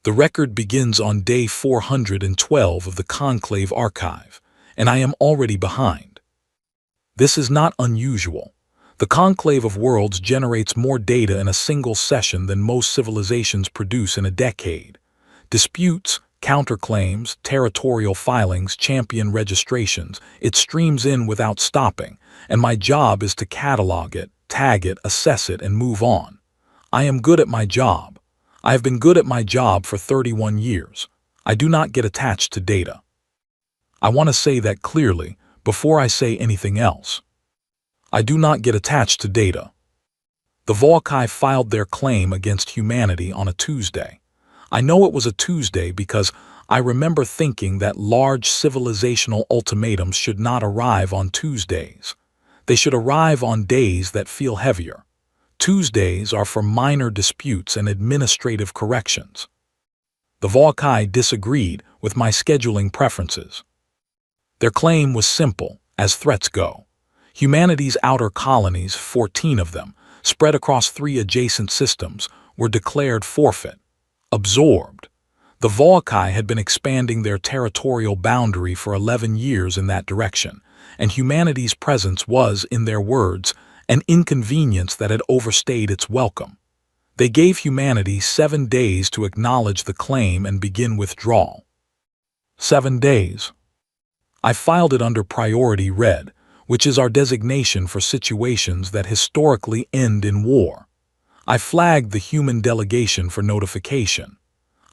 The record begins on day 412 of the Conclave archive, and I am already behind. This is not unusual. The Conclave of Worlds generates more data in a single session than most civilizations produce in a decade. Disputes, counterclaims, territorial filings, champion registrations, it streams in without stopping, and my job is to catalog it, tag it, assess it, and move on. I am good at my job. I have been good at my job for 31 years. I do not get attached to data. I want to say that clearly before I say anything else. I do not get attached to data. The Volcae filed their claim against humanity on a Tuesday. I know it was a Tuesday because I remember thinking that large civilizational ultimatums should not arrive on Tuesdays. They should arrive on days that feel heavier. Tuesdays are for minor disputes and administrative corrections. The Volcae disagreed with my scheduling preferences. Their claim was simple, as threats go. Humanity's outer colonies, 14 of them, spread across 3 adjacent systems, were declared forfeit, absorbed. The Volcae had been expanding their territorial boundary for 11 years in that direction, and humanity's presence was, in their words, an inconvenience that had overstayed its welcome. They gave humanity 7 days to acknowledge the claim and begin withdrawal. 7 days. I filed it under Priority Red, which is our designation for situations that historically end in war. I flagged the human delegation for notification.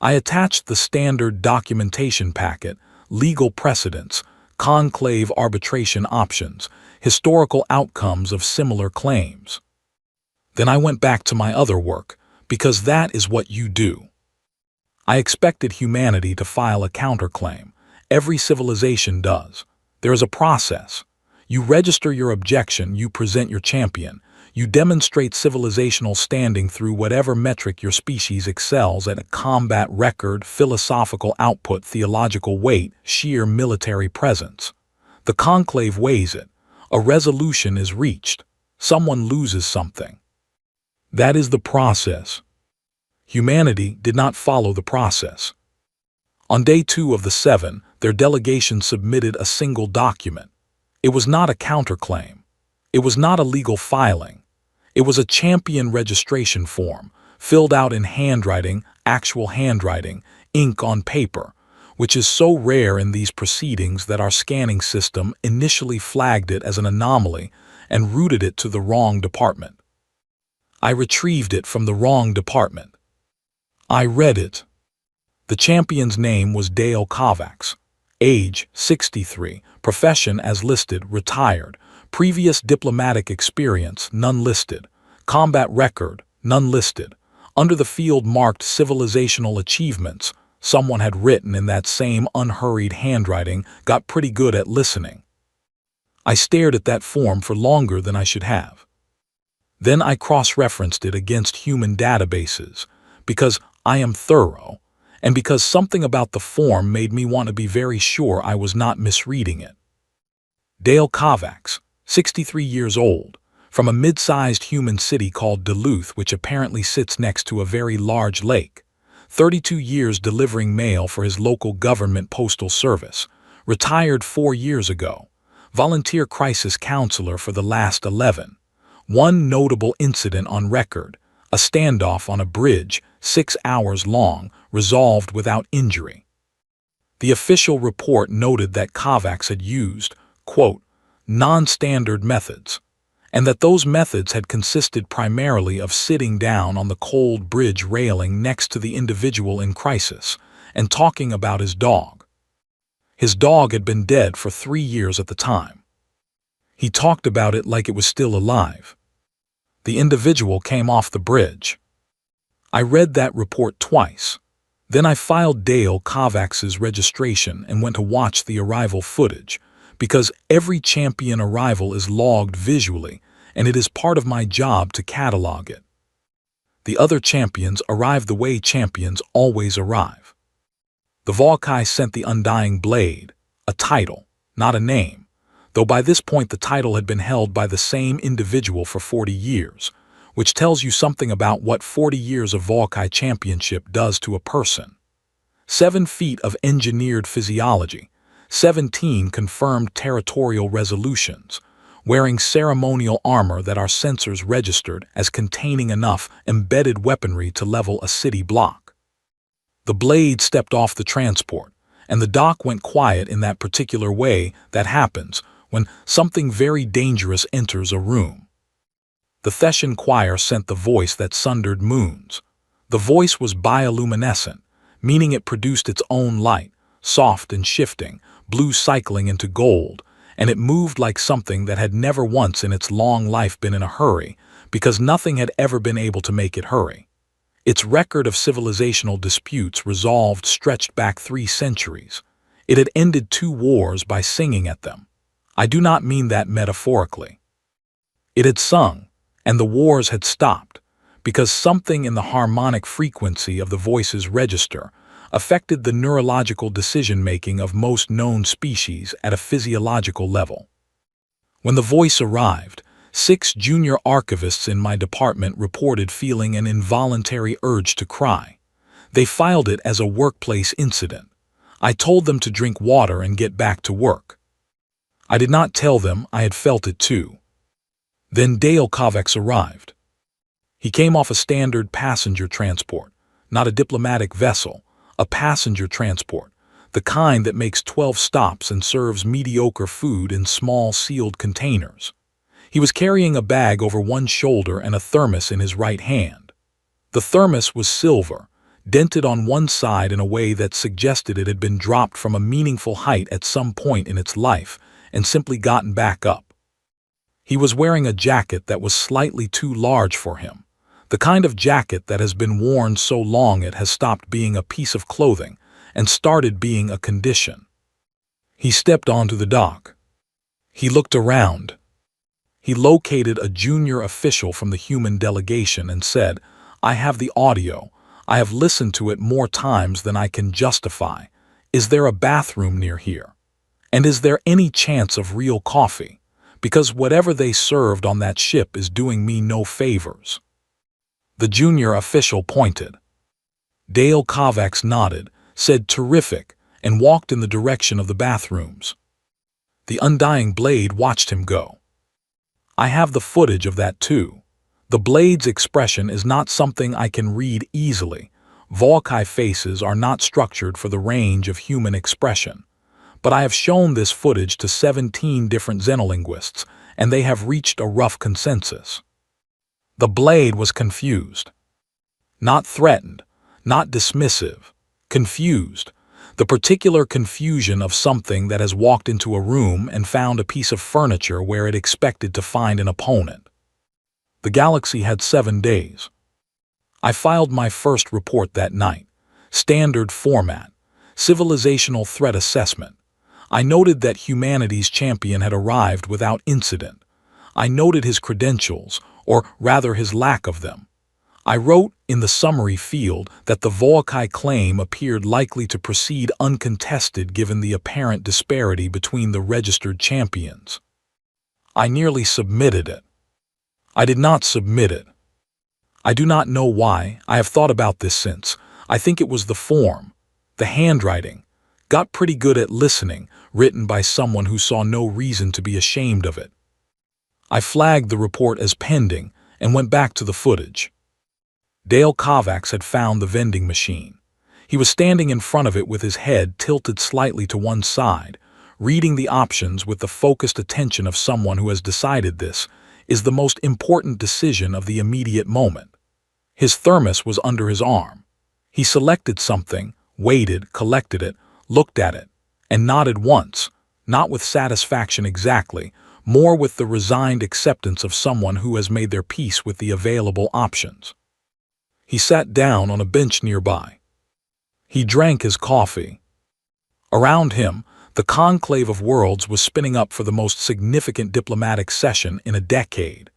I attached the standard documentation packet, legal precedents, conclave arbitration options, historical outcomes of similar claims. Then I went back to my other work, because that is what you do. I expected humanity to file a counterclaim. Every civilization does. There is a process. You register your objection, you present your champion, you demonstrate civilizational standing through whatever metric your species excels at: a combat record, philosophical output, theological weight, sheer military presence. The conclave weighs it. A resolution is reached. Someone loses something. That is the process. Humanity did not follow the process. On day 2 of the 7, their delegation submitted a single document. It was not a counterclaim. It was not a legal filing. It was a champion registration form, filled out in handwriting, actual handwriting, ink on paper, which is so rare in these proceedings that our scanning system initially flagged it as an anomaly and routed it to the wrong department. I retrieved it from the wrong department. I read it. The champion's name was Dale Kovacs. Age, 63, profession as listed, retired, previous diplomatic experience, none listed, combat record, none listed. Under the field marked civilizational achievements, someone had written in that same unhurried handwriting, got pretty good at listening. I stared at that form for longer than I should have. Then I cross-referenced it against human databases, because I am thorough, and because something about the form made me want to be very sure I was not misreading it. Dale Kovacs, 63 years old, from a mid-sized human city called Duluth, which apparently sits next to a very large lake. 32 years delivering mail for his local government postal service. Retired 4 years ago. Volunteer crisis counselor for the last 11. One notable incident on record, a standoff on a bridge, 6 hours long, resolved without injury. The official report noted that Kovacs had used, quote, non-standard methods, and that those methods had consisted primarily of sitting down on the cold bridge railing next to the individual in crisis and talking about his dog. His dog had been dead for 3 years at the time. He talked about it like it was still alive. The individual came off the bridge. I read that report twice. Then I filed Dale Kovacs's registration and went to watch the arrival footage, because every champion arrival is logged visually, and it is part of my job to catalog it. The other champions arrive the way champions always arrive. The Volcae sent the Undying Blade, a title, not a name, though by this point the title had been held by the same individual for 40 years, which tells you something about what 40 years of Volcae championship does to a person. 7 feet of engineered physiology, 17 confirmed territorial resolutions, wearing ceremonial armor that our sensors registered as containing enough embedded weaponry to level a city block. The blade stepped off the transport, and the dock went quiet in that particular way that happens when something very dangerous enters a room. The Theshan choir sent the voice that sundered moons. The voice was bioluminescent, meaning it produced its own light, soft and shifting, blue cycling into gold, and it moved like something that had never once in its long life been in a hurry, because nothing had ever been able to make it hurry. Its record of civilizational disputes resolved stretched back 3 centuries. It had ended 2 wars by singing at them. I do not mean that metaphorically. It had sung, and the wars had stopped, because something in the harmonic frequency of the voice's register affected the neurological decision-making of most known species at a physiological level. When the voice arrived, 6 junior archivists in my department reported feeling an involuntary urge to cry. They filed it as a workplace incident. I told them to drink water and get back to work. I did not tell them I had felt it too. Then Dale Kovacs arrived. He came off a standard passenger transport, not a diplomatic vessel, a passenger transport, the kind that makes 12 stops and serves mediocre food in small sealed containers. He was carrying a bag over one shoulder and a thermos in his right hand. The thermos was silver, dented on one side in a way that suggested it had been dropped from a meaningful height at some point in its life and simply gotten back up. He was wearing a jacket that was slightly too large for him, the kind of jacket that has been worn so long it has stopped being a piece of clothing and started being a condition. He stepped onto the dock. He looked around. He located a junior official from the human delegation and said, "I have the audio. I have listened to it more times than I can justify. Is there a bathroom near here? And is there any chance of real coffee? Because whatever they served on that ship is doing me no favors." The junior official pointed. Dale Kovacs nodded, said terrific, and walked in the direction of the bathrooms. The undying blade watched him go. I have the footage of that too. The blade's expression is not something I can read easily. Volkai faces are not structured for the range of human expression. But I have shown this footage to 17 different xenolinguists, and they have reached a rough consensus. The blade was confused. Not threatened, not dismissive, confused. The particular confusion of something that has walked into a room and found a piece of furniture where it expected to find an opponent. The galaxy had 7 days. I filed my first report that night. Standard format, civilizational threat assessment. I noted that humanity's champion had arrived without incident. I noted his credentials, or rather his lack of them. I wrote in the summary field that the Volkai claim appeared likely to proceed uncontested given the apparent disparity between the registered champions. I nearly submitted it. I did not submit it. I do not know why. I have thought about this since. I think it was the form, the handwriting. Got pretty good at listening, written by someone who saw no reason to be ashamed of it. I flagged the report as pending and went back to the footage. Dale Kovacs had found the vending machine. He was standing in front of it with his head tilted slightly to one side, reading the options with the focused attention of someone who has decided this is the most important decision of the immediate moment. His thermos was under his arm. He selected something, waited, collected it, looked at it, and nodded once, not with satisfaction exactly, more with the resigned acceptance of someone who has made their peace with the available options. He sat down on a bench nearby. He drank his coffee. Around him, the conclave of worlds was spinning up for the most significant diplomatic session in a decade.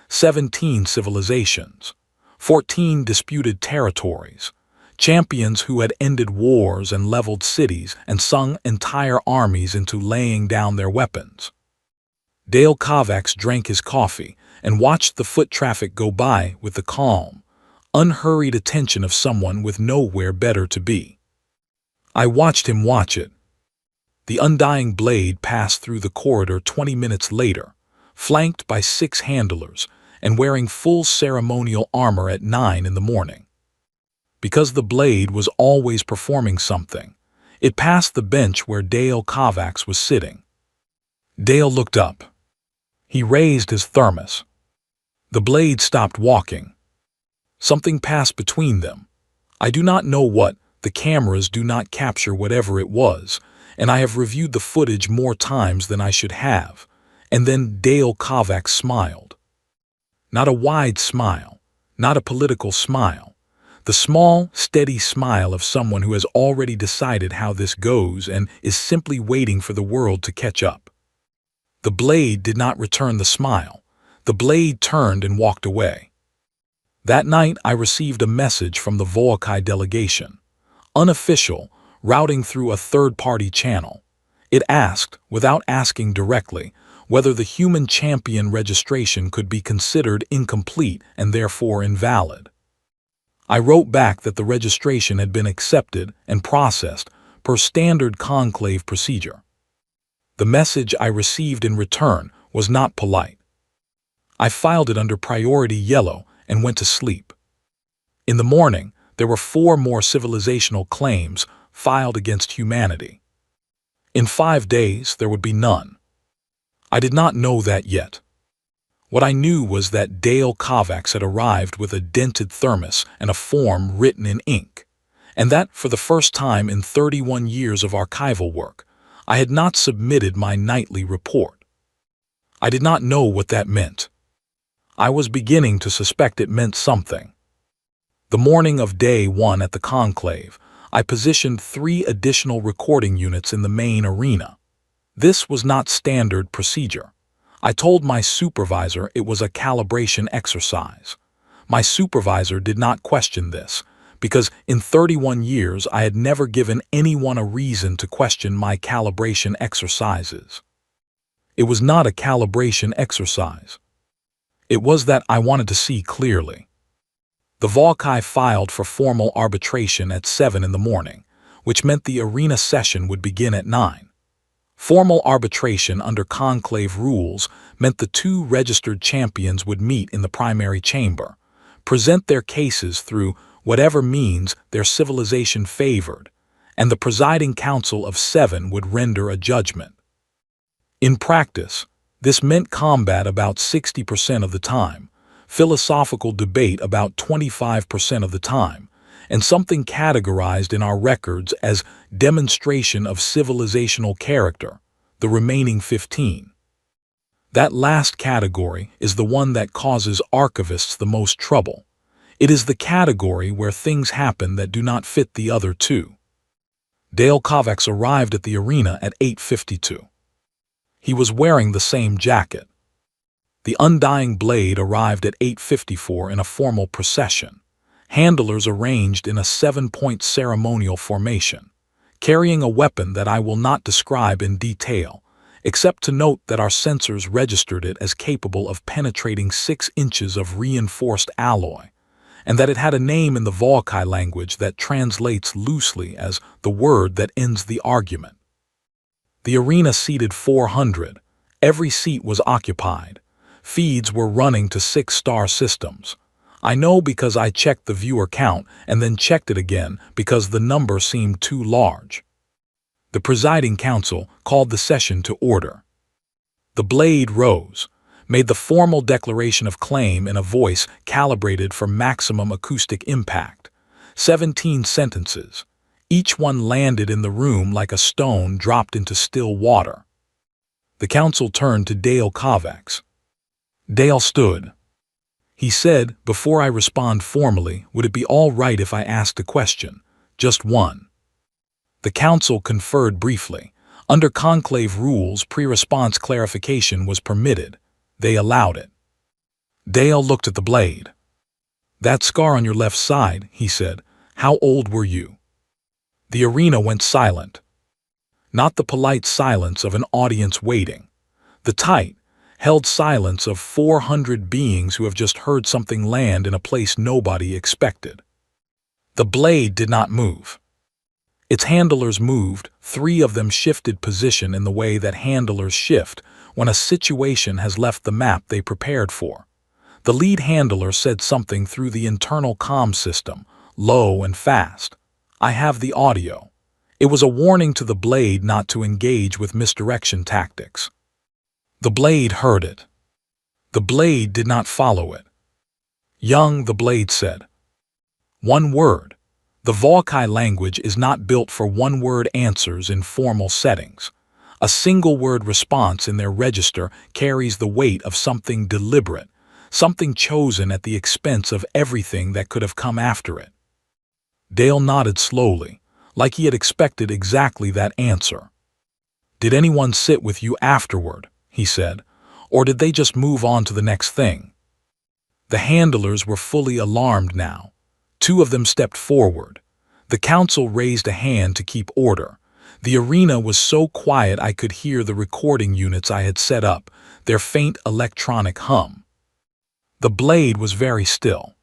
17 civilizations, 14 disputed territories, champions who had ended wars and leveled cities and sung entire armies into laying down their weapons. Dale Kovacs drank his coffee and watched the foot traffic go by with the calm, unhurried attention of someone with nowhere better to be. I watched him watch it. The undying blade passed through the corridor 20 minutes later, flanked by 6 handlers and wearing full ceremonial armor at 9 in the morning. Because the blade was always performing something, it passed the bench where Dale Kovacs was sitting. Dale looked up. He raised his thermos. The blade stopped walking. Something passed between them. I do not know what, the cameras do not capture whatever it was, and I have reviewed the footage more times than I should have. And then Dale Kovacs smiled. Not a wide smile, not a political smile. The small, steady smile of someone who has already decided how this goes and is simply waiting for the world to catch up. The blade did not return the smile. The blade turned and walked away. That night I received a message from the Volkai delegation. Unofficial, routing through a third-party channel. It asked, without asking directly, whether the human champion registration could be considered incomplete and therefore invalid. I wrote back that the registration had been accepted and processed per standard conclave procedure. The message I received in return was not polite. I filed it under priority yellow and went to sleep. In the morning, there were 4 more civilizational claims filed against humanity. In 5 days, there would be none. I did not know that yet. What I knew was that Dale Kovacs had arrived with a dented thermos and a form written in ink, and that, for the first time in 31 years of archival work, I had not submitted my nightly report. I did not know what that meant. I was beginning to suspect it meant something. The morning of day 1 at the conclave, I positioned 3 additional recording units in the main arena. This was not standard procedure. I told my supervisor it was a calibration exercise. My supervisor did not question this, because in 31 years I had never given anyone a reason to question my calibration exercises. It was not a calibration exercise. It was that I wanted to see clearly. The Volkai filed for formal arbitration at 7 in the morning, which meant the arena session would begin at 9. Formal arbitration under conclave rules meant the 2 registered champions would meet in the primary chamber, present their cases through whatever means their civilization favored, and the presiding council of 7 would render a judgment. In practice, this meant combat about 60% of the time, philosophical debate about 25% of the time, and something categorized in our records as demonstration of civilizational character, the remaining 15. That last category is the one that causes archivists the most trouble. It is the category where things happen that do not fit the other 2. Dale Kovacs arrived at the arena at 8:52. He was wearing the same jacket. The undying blade arrived at 8:54 in a formal procession. Handlers arranged in a 7-point ceremonial formation, carrying a weapon that I will not describe in detail, except to note that our sensors registered it as capable of penetrating 6 inches of reinforced alloy, and that it had a name in the Volkai language that translates loosely as the word that ends the argument. The arena seated 400. Every seat was occupied. Feeds were running to 6-star systems. I know because I checked the viewer count and then checked it again because the number seemed too large. The presiding council called the session to order. The blade rose, made the formal declaration of claim in a voice calibrated for maximum acoustic impact. 17 sentences. Each one landed in the room like a stone dropped into still water. The council turned to Dale Kovacs. Dale stood. He said, before I respond formally, would it be all right if I asked a question? Just one. The council conferred briefly. Under conclave rules, pre-response clarification was permitted. They allowed it. Dale looked at the blade. That scar on your left side, he said. How old were you? The arena went silent. Not the polite silence of an audience waiting. The tight, held silence of 400 beings who have just heard something land in a place nobody expected. The blade did not move. Its handlers moved, 3 of them shifted position in the way that handlers shift when a situation has left the map they prepared for. The lead handler said something through the internal comm system, low and fast. I have the audio. It was a warning to the blade not to engage with misdirection tactics. The blade heard it. The blade did not follow it. Young, the blade said. One word. The Volkai language is not built for one-word answers in formal settings. A single-word response in their register carries the weight of something deliberate, something chosen at the expense of everything that could have come after it. Dale nodded slowly, like he had expected exactly that answer. Did anyone sit with you afterward, he said, or did they just move on to the next thing? The handlers were fully alarmed now. 2 of them stepped forward. The council raised a hand to keep order. The arena was so quiet I could hear the recording units I had set up, their faint electronic hum. The blade was very still.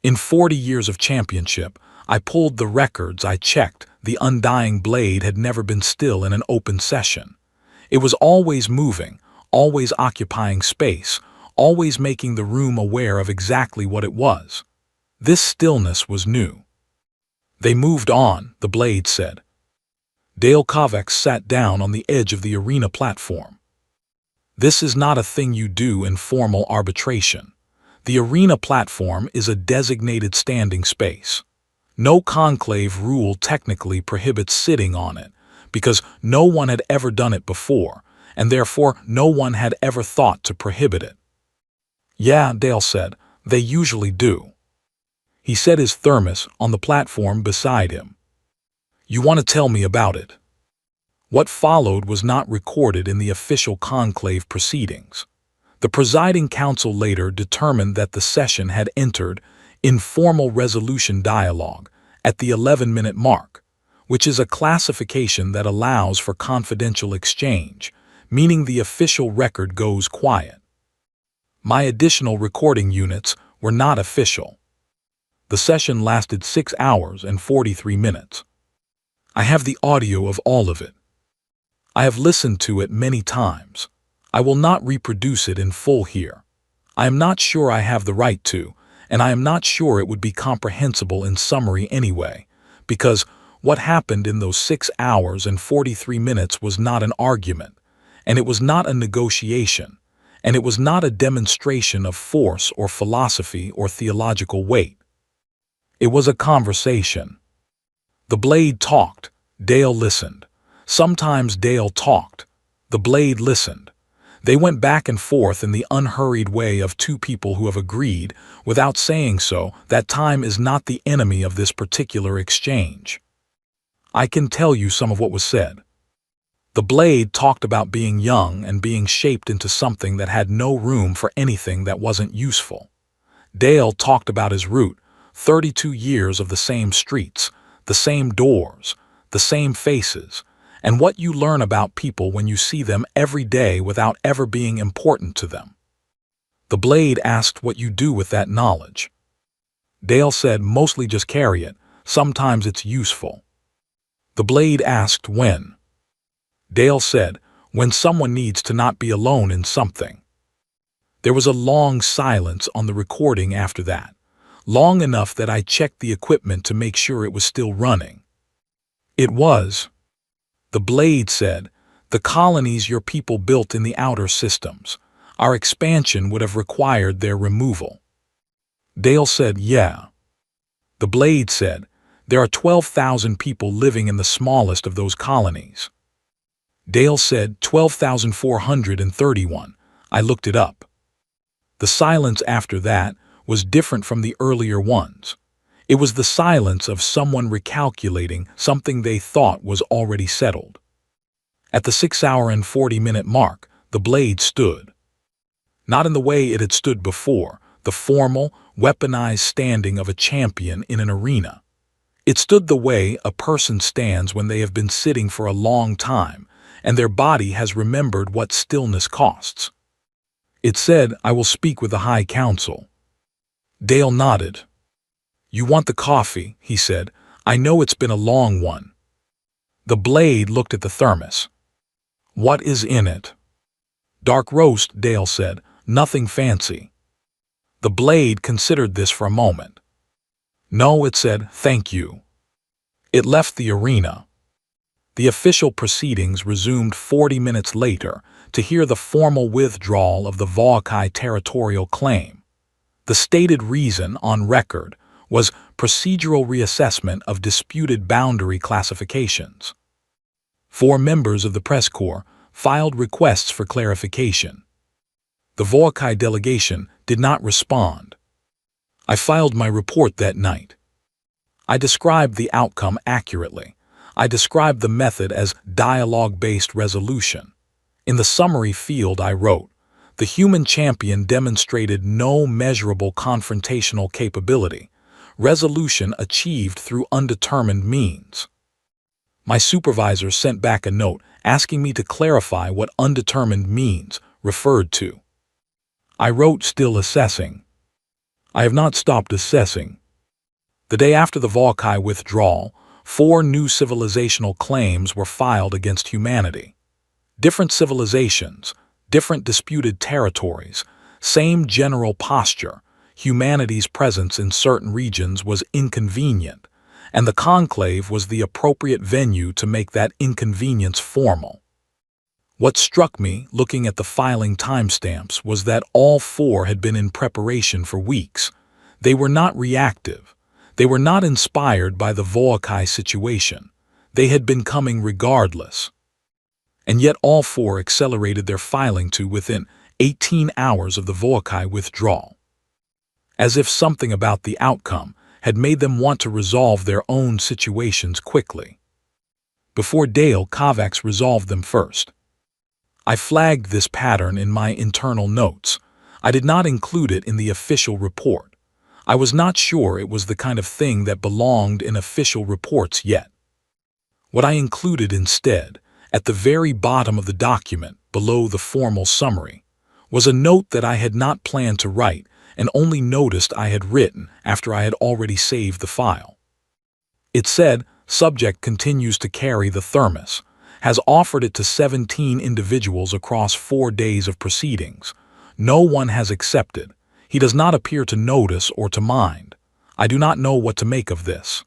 In 40 years of championship, I pulled the records, I checked. The undying blade had never been still in an open session. It was always moving, always occupying space, always making the room aware of exactly what it was. This stillness was new. They moved on, the blade said. Dale Kovacs sat down on the edge of the arena platform. This is not a thing you do in formal arbitration. The arena platform is a designated standing space. No conclave rule technically prohibits sitting on it, because no one had ever done it before, and therefore no one had ever thought to prohibit it. Yeah, Dale said, they usually do. He set his thermos on the platform beside him. You want to tell me about it? What followed was not recorded in the official conclave proceedings. The presiding council later determined that the session had entered informal resolution dialogue at the 11-minute mark, which is a classification that allows for confidential exchange, meaning the official record goes quiet. My additional recording units were not official. The session lasted 6 hours and 43 minutes. I have the audio of all of it. I have listened to it many times. I will not reproduce it in full here. I am not sure I have the right to, and I am not sure it would be comprehensible in summary anyway, because what happened in those 6 hours and 43 minutes was not an argument, and it was not a negotiation, and it was not a demonstration of force or philosophy or theological weight. It was a conversation. The blade talked, Dale listened. Sometimes Dale talked. The blade listened. They went back and forth in the unhurried way of 2 people who have agreed, without saying so, that time is not the enemy of this particular exchange. I can tell you some of what was said. The blade talked about being young and being shaped into something that had no room for anything that wasn't useful. Dale talked about his route, 32 years of the same streets, the same doors, the same faces, and what you learn about people when you see them every day without ever being important to them. The blade asked what you do with that knowledge. Dale said mostly just carry it, sometimes it's useful. The blade asked when. Dale said, when someone needs to not be alone in something. There was a long silence on the recording after that, long enough that I checked the equipment to make sure it was still running. It was. The blade said, the colonies your people built in the outer systems, our expansion would have required their removal. Dale said, yeah. The blade said, there are 12,000 people living in the smallest of those colonies. Dale said 12,431. I looked it up. The silence after that was different from the earlier ones. It was the silence of someone recalculating something they thought was already settled. At the 6 hour and 40-minute mark, the blade stood. Not in the way it had stood before, the formal, weaponized standing of a champion in an arena. It stood the way a person stands when they have been sitting for a long time, and their body has remembered what stillness costs. It said, I will speak with the High Council. Dale nodded. You want the coffee, he said. I know it's been a long one. The blade looked at the thermos. What is in it? Dark roast, Dale said. Nothing fancy. The blade considered this for a moment. No, it said, thank you. It left the arena. The official proceedings resumed 40 minutes later to hear the formal withdrawal of the Vaokai territorial claim. The stated reason on record was procedural reassessment of disputed boundary classifications. 4 members of the press corps filed requests for clarification. The Vaokai delegation did not respond. I filed my report that night. I described the outcome accurately. I described the method as dialogue-based resolution. In the summary field I wrote, the human champion demonstrated no measurable confrontational capability, resolution achieved through undetermined means. My supervisor sent back a note asking me to clarify what undetermined means referred to. I wrote, still assessing. I have not stopped assessing. The day after the Vaokai withdrawal, 4 new civilizational claims were filed against humanity. Different civilizations, different disputed territories, same general posture. Humanity's presence in certain regions was inconvenient, and the conclave was the appropriate venue to make that inconvenience formal. What struck me, looking at the filing timestamps, was that all 4 had been in preparation for weeks. They were not reactive. They were not inspired by the Vaokai situation. They had been coming regardless. And yet all 4 accelerated their filing to within 18 hours of the Vaokai withdrawal. As if something about the outcome had made them want to resolve their own situations quickly. Before Dale Kovacs resolved them first. I flagged this pattern in my internal notes. I did not include it in the official report. I was not sure it was the kind of thing that belonged in official reports yet. What I included instead, at the very bottom of the document, below the formal summary, was a note that I had not planned to write and only noticed I had written after I had already saved the file. It said, subject continues to carry the thermos, has offered it to 17 individuals across 4 days of proceedings. No one has accepted. He does not appear to notice or to mind. I do not know what to make of this.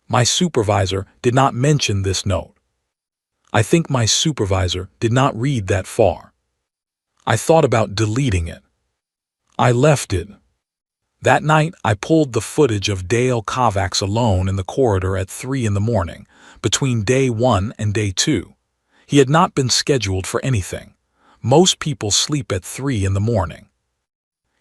My supervisor did not mention this note. I think my supervisor did not read that far. I thought about deleting it. I left it. That night, I pulled the footage of Dale Kovacs alone in the corridor at 3 in the morning, between day 1 and day 2. He had not been scheduled for anything. Most people sleep at 3 in the morning.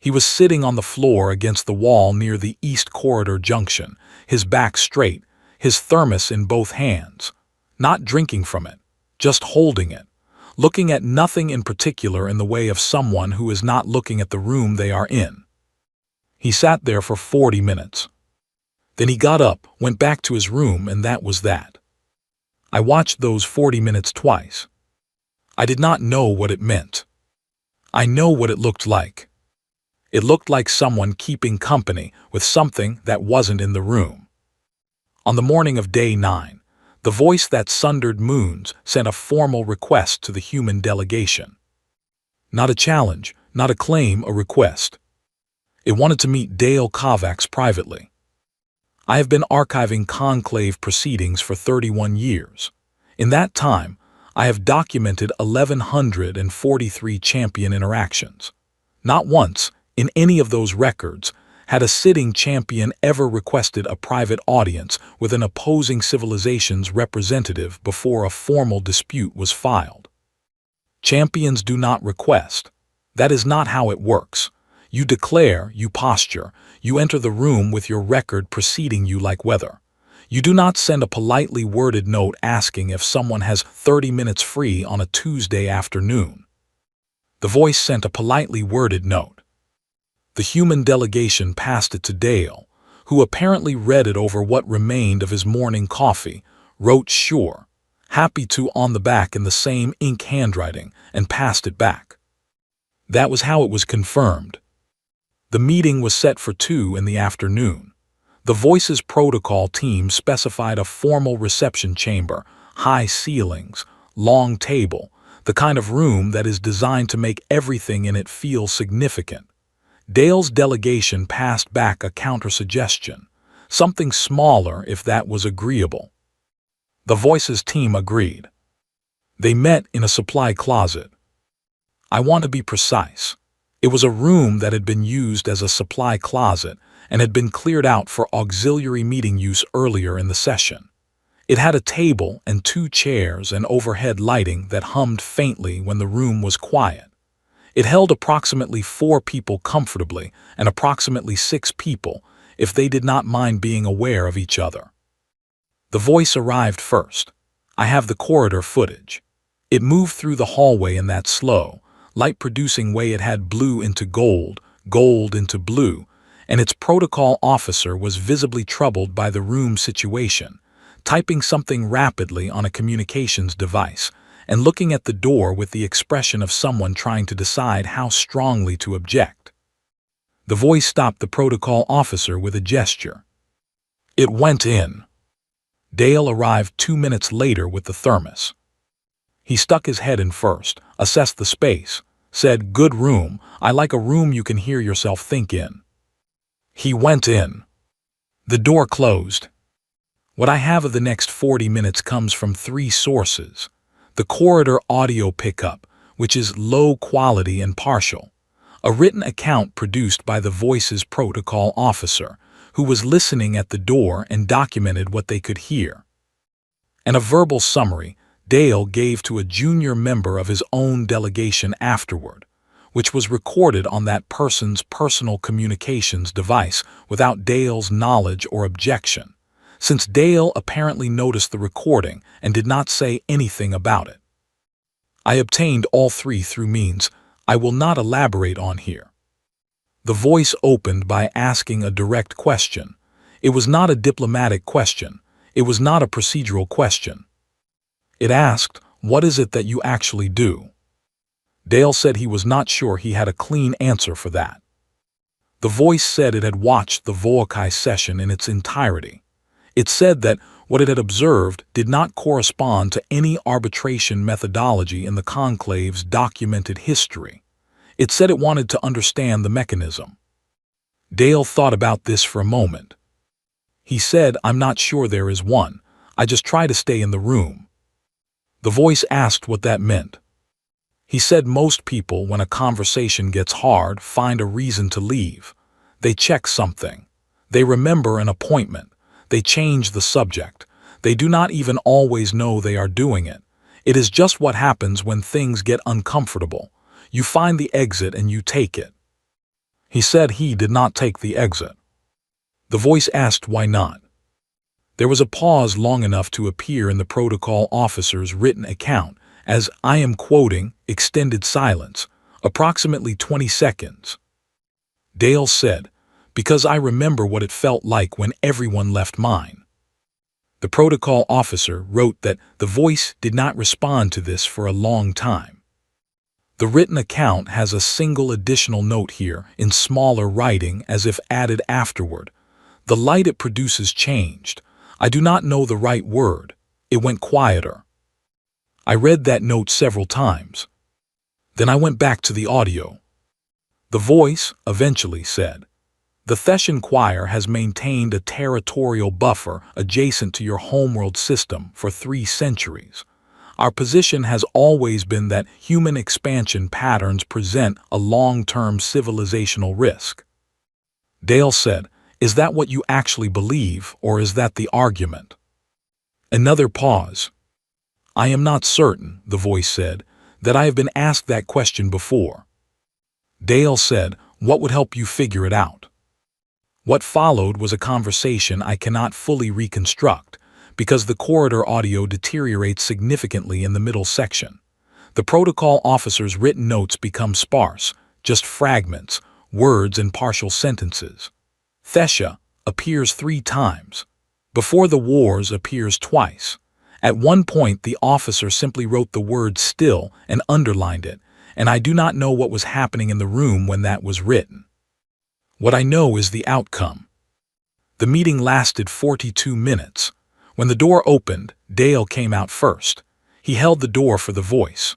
He was sitting on the floor against the wall near the East Corridor junction, his back straight, his thermos in both hands, not drinking from it, just holding it, looking at nothing in particular in the way of someone who is not looking at the room they are in. He sat there for 40 minutes. Then he got up, went back to his room, and that was that. I watched those 40 minutes twice. I did not know what it meant. I know what it looked like. It looked like someone keeping company with something that wasn't in the room. On the morning of day 9, the voice that sundered moons sent a formal request to the human delegation. Not a challenge, not a claim, a request. It wanted to meet Dale Kovacs privately. I have been archiving conclave proceedings for 31 years. In that time, I have documented 1,143 champion interactions. Not once, in any of those records, had a sitting champion ever requested a private audience with an opposing civilization's representative before a formal dispute was filed. Champions do not request. That is not how it works. You declare, you posture, you enter the room with your record preceding you like weather. You do not send a politely worded note asking if someone has 30 minutes free on a Tuesday afternoon. The voice sent a politely worded note. The human delegation passed it to Dale, who apparently read it over what remained of his morning coffee, wrote sure, happy to on the back in the same ink handwriting, and passed it back. That was how it was confirmed. The meeting was set for 2 in the afternoon. The Voices protocol team specified a formal reception chamber, high ceilings, long table, the kind of room that is designed to make everything in it feel significant. Dale's delegation passed back a counter-suggestion, something smaller if that was agreeable. The Voices team agreed. They met in a supply closet. I want to be precise. It was a room that had been used as a supply closet and had been cleared out for auxiliary meeting use earlier in the session. It had a table and 2 chairs and overhead lighting that hummed faintly when the room was quiet. It held approximately 4 people comfortably and approximately 6 people if they did not mind being aware of each other. The Voice arrived first. I have the corridor footage. It moved through the hallway in that slow, light-producing way. It had blue into gold, gold into blue, and its protocol officer was visibly troubled by the room situation, typing something rapidly on a communications device and looking at the door with the expression of someone trying to decide how strongly to object. The Voice stopped the protocol officer with a gesture. It went in. Dale arrived 2 minutes later with the thermos. He stuck his head in first, assessed the space, said, "Good room. I like a room you can hear yourself think in." He went in. The door closed. What I have of the next 40 minutes comes from 3 sources. The corridor audio pickup, which is low quality and partial. A written account produced by the Voices protocol officer, who was listening at the door and documented what they could hear. And a verbal summary Dale gave to a junior member of his own delegation afterward, which was recorded on that person's personal communications device without Dale's knowledge or objection, since Dale apparently noticed the recording and did not say anything about it. I obtained all 3 through means I will not elaborate on here. The Voice opened by asking a direct question. It was not a diplomatic question. It was not a procedural question. It asked, "What is it that you actually do?" Dale said he was not sure he had a clean answer for that. The Voice said it had watched the Voikai session in its entirety. It said that what it had observed did not correspond to any arbitration methodology in the conclave's documented history. It said it wanted to understand the mechanism. Dale thought about this for a moment. He said, "I'm not sure there is one. I just try to stay in the room." The Voice asked what that meant. He said most people, when a conversation gets hard, find a reason to leave. They check something. They remember an appointment. They change the subject. They do not even always know they are doing it. It is just what happens when things get uncomfortable. You find the exit and you take it. He said he did not take the exit. The Voice asked why not. There was a pause long enough to appear in the protocol officer's written account as, I am quoting, extended silence, approximately 20 seconds. Dale said, "Because I remember what it felt like when everyone left mine." The protocol officer wrote that the Voice did not respond to this for a long time. The written account has a single additional note here in smaller writing as if added afterward. The light it produces changed. I do not know the right word. It went quieter. I read that note several times. Then I went back to the audio. The Voice eventually said, "The Theshan Choir has maintained a territorial buffer adjacent to your homeworld system for 3 centuries. Our position has always been that human expansion patterns present a long-term civilizational risk." Dale said, "Is that what you actually believe, or is that the argument?" Another pause. "I am not certain," the Voice said, "that I have been asked that question before." Dale said, "What would help you figure it out?" What followed was a conversation I cannot fully reconstruct, because the corridor audio deteriorates significantly in the middle section. The protocol officer's written notes become sparse, just fragments, words and partial sentences. Thesha appears 3 times. Before the Wars appears twice. At one point the officer simply wrote the word still and underlined it, and I do not know what was happening in the room when that was written. What I know is the outcome. The meeting lasted 42 minutes. When the door opened, Dale came out first. He held the door for the voice.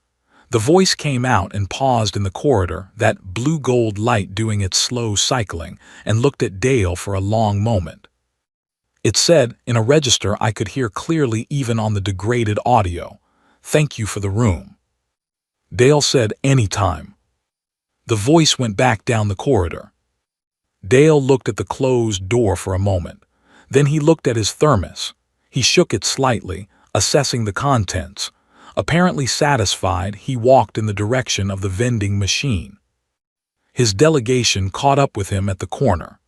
The voice came out and paused in the corridor, that blue-gold light doing its slow cycling, and looked at Dale for a long moment. It said, in a register I could hear clearly even on the degraded audio, "Thank you for the room." Dale said, "Anytime." The voice went back down the corridor. Dale looked at the closed door for a moment. Then he looked at his thermos. He shook it slightly, assessing the contents. Apparently satisfied, he walked in the direction of the vending machine. His delegation caught up with him at the corner.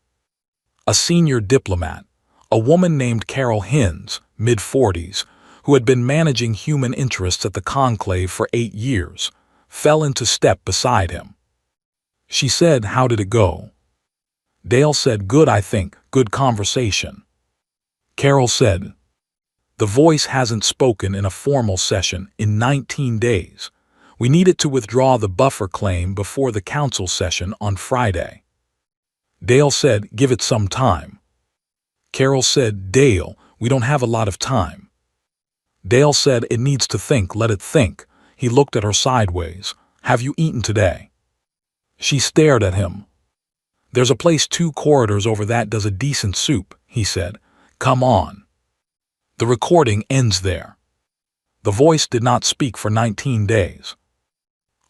A senior diplomat, a woman named Carol Hinz, mid-40s, who had been managing human interests at the conclave for 8 years, fell into step beside him. She said, "How did it go?" Dale said, "Good, I think. Good conversation." Carol said, "The voice hasn't spoken in a formal session in 19 days. We need it to withdraw the buffer claim before the council session on Friday." Dale said, "Give it some time." Carol said, "Dale, we don't have a lot of time." Dale said, "It needs to think, let it think." He looked at her sideways. "Have you eaten today?" She stared at him. "There's a place 2 corridors over that does a decent soup," he said. "Come on." The recording ends there. The voice did not speak for 19 days.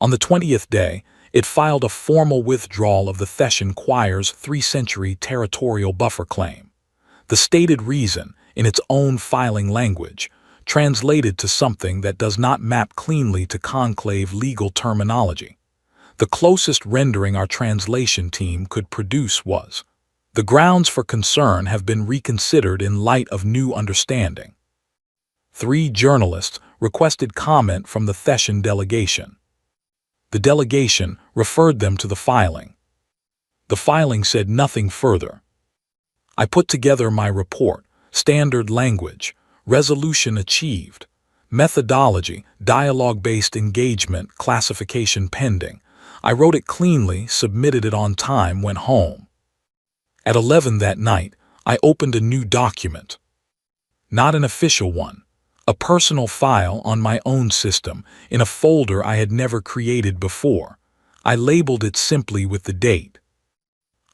On the 20th day, it filed a formal withdrawal of the Theshan Choir's 3-century territorial buffer claim. The stated reason, in its own filing language, translated to something that does not map cleanly to conclave legal terminology. The closest rendering our translation team could produce was, "The grounds for concern have been reconsidered in light of new understanding." 3 journalists requested comment from the Theshan delegation. The delegation referred them to the filing. The filing said nothing further. I put together my report, standard language, resolution achieved, methodology, dialogue-based engagement, classification pending. I wrote it cleanly, submitted it on time, went home. At 11 that night, I opened a new document. Not an official one, a personal file on my own system, in a folder I had never created before. I labeled it simply with the date.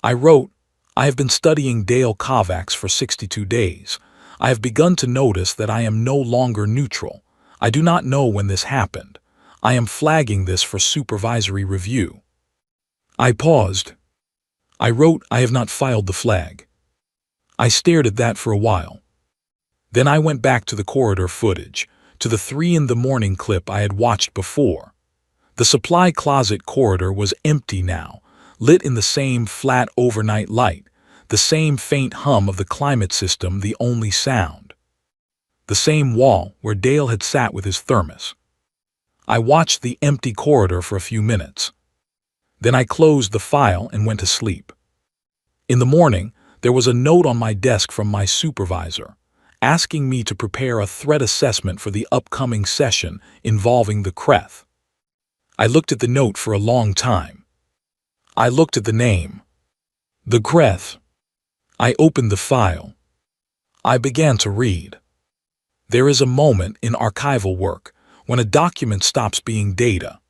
I wrote, "I have been studying Dale Kovacs for 62 days. I have begun to notice that I am no longer neutral. I do not know when this happened. I am flagging this for supervisory review." I paused. I wrote, "I have not filed the flag." I stared at that for a while. Then I went back to the corridor footage, to the 3 in the morning clip I had watched before. The supply closet corridor was empty now, lit in the same flat overnight light, the same faint hum of the climate system the only sound. The same wall where Dale had sat with his thermos. I watched the empty corridor for a few minutes. Then I closed the file and went to sleep. In the morning, there was a note on my desk from my supervisor, asking me to prepare a threat assessment for the upcoming session involving the CREF. I looked at the note for a long time. I looked at the name. The CREF. I opened the file. I began to read. There is a moment in archival work when a document stops being data.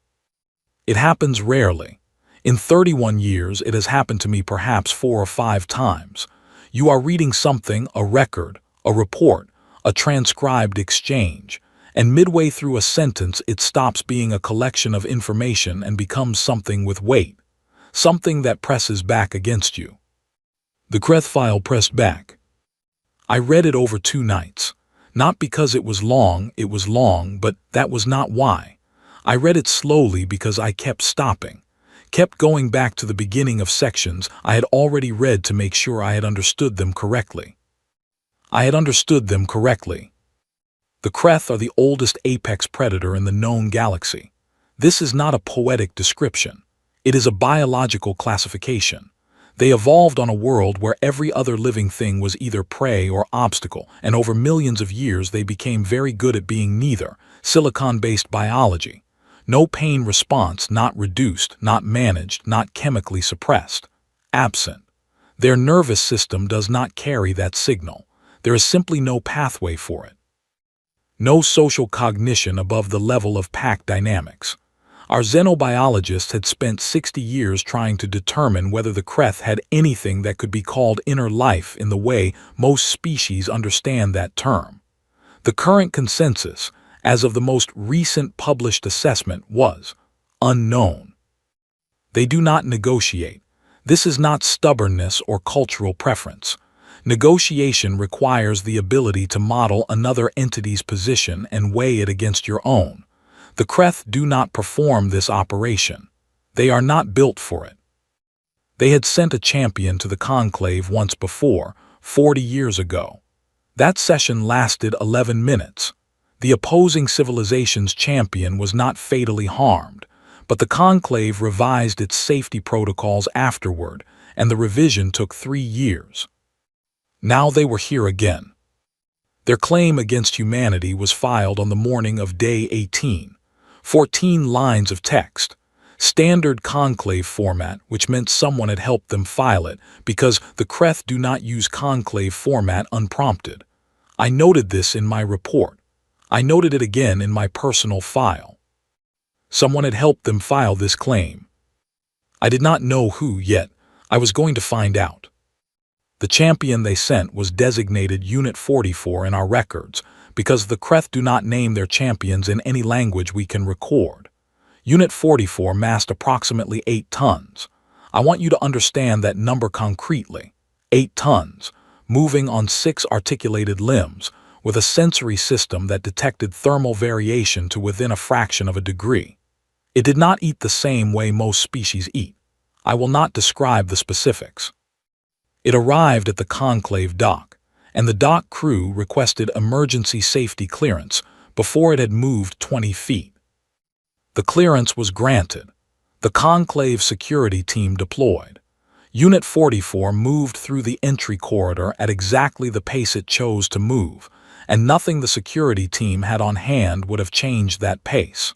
It happens rarely. In 31 years, it has happened to me perhaps 4 or 5 times. You are reading something, a record, a report, a transcribed exchange, and midway through a sentence it stops being a collection of information and becomes something with weight, something that presses back against you. The CREF file pressed back. I read it over 2 nights. Not because it was long, but that was not why. I read it slowly because I kept stopping, kept going back to the beginning of sections I had already read to make sure I had understood them correctly. I had understood them correctly. The CREF are the oldest apex predator in the known galaxy. This is not a poetic description. It is a biological classification. They evolved on a world where every other living thing was either prey or obstacle, and over millions of years they became very good at being neither, silicon-based biology. No pain response, not reduced, not managed, not chemically suppressed. Absent. Their nervous system does not carry that signal. There is simply no pathway for it. No social cognition above the level of pack dynamics. Our xenobiologists had spent 60 years trying to determine whether the creth had anything that could be called inner life in the way most species understand that term. The current consensus, as of the most recent published assessment, was unknown. They do not negotiate. This is not stubbornness or cultural preference. Negotiation requires the ability to model another entity's position and weigh it against your own. The creth do not perform this operation. They are not built for it. They had sent a champion to the conclave once before, 40 years ago. That session lasted 11 minutes. The opposing civilization's champion was not fatally harmed, but the conclave revised its safety protocols afterward, and the revision took 3 years. Now they were here again. Their claim against humanity was filed on the morning of day 18. 14 lines of text. Standard conclave format, which meant someone had helped them file it, because the creth do not use conclave format unprompted. I noted this in my report. I noted it again in my personal file. Someone had helped them file this claim. I did not know who yet. I was going to find out. The champion they sent was designated Unit 44 in our records, because the creth do not name their champions in any language we can record. Unit 44 massed approximately 8 tons. I want you to understand that number concretely. 8 tons, moving on 6 articulated limbs, with a sensory system that detected thermal variation to within a fraction of a degree. It did not eat the same way most species eat. I will not describe the specifics. It arrived at the conclave dock, and the dock crew requested emergency safety clearance before it had moved 20 feet. The clearance was granted. The conclave security team deployed. Unit 44 moved through the entry corridor at exactly the pace it chose to move, and nothing the security team had on hand would have changed that pace.